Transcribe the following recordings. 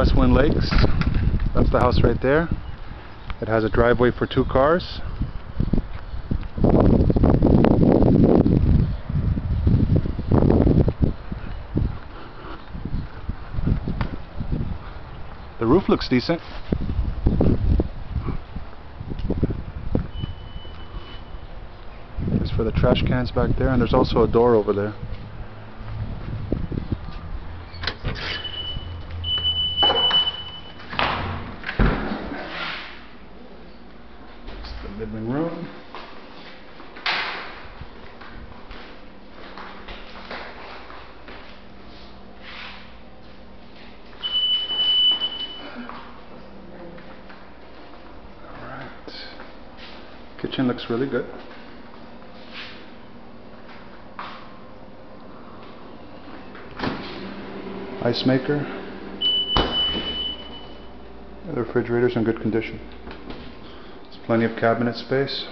Glasswind Lakes. That's the house right there. It has a driveway for 2 cars. The roof looks decent. There's for the trash cans back there, and there's also a door over there. It's the living room. Kitchen looks really good. Ice maker. The refrigerator's in good condition. There's plenty of cabinet space.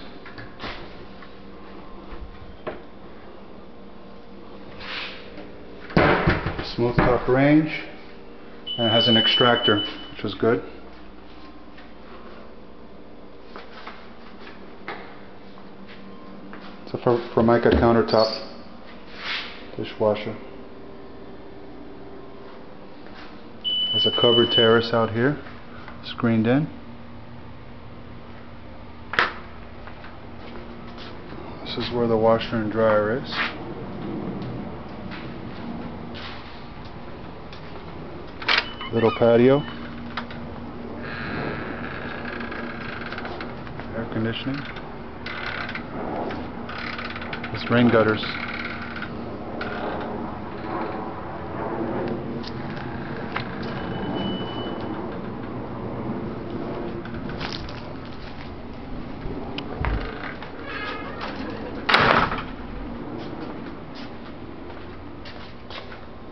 Smooth top range. And it has an extractor, which is good. It's a Formica countertop dishwasher. There's a covered terrace out here, screened in. This is where the washer and dryer is. Little patio. Air conditioning. It's rain gutters.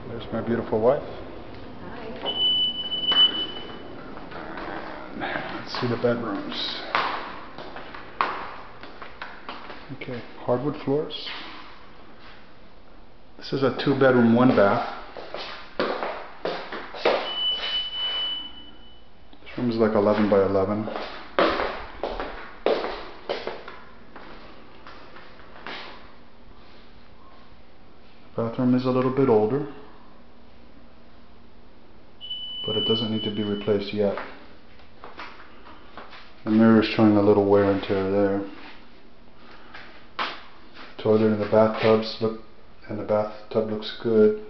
There's my beautiful wife. Let's see the bedrooms. Okay, hardwood floors. This is a 2-bedroom, 1-bath. This room is like 11 by 11. The bathroom is a little bit older, but it doesn't need to be replaced yet. The mirror is showing a little wear and tear there. Toilet and the bathtub looks good.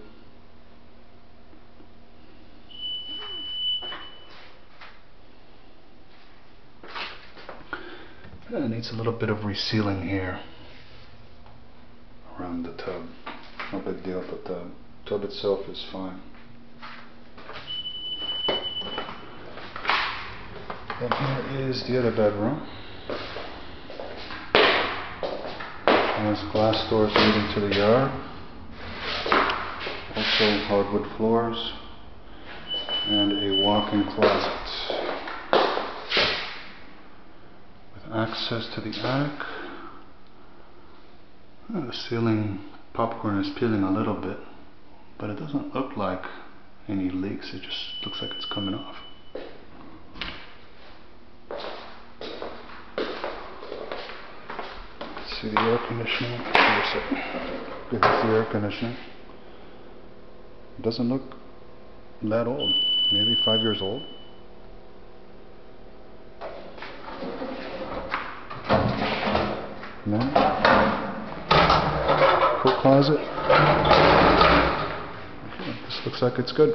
It needs a little bit of resealing here around the tub. No big deal, but the tub itself is fine. And here is the other bedroom. There's glass doors leading to the yard. Also hardwood floors. And a walk-in closet. With access to the attic. The ceiling popcorn is peeling a little bit, but it doesn't look like any leaks. It just looks like it's coming off. See the air conditioning. Here's the air conditioning. It doesn't look that old. Maybe 5 years old. No. Coat closet. Okay, this looks like it's good.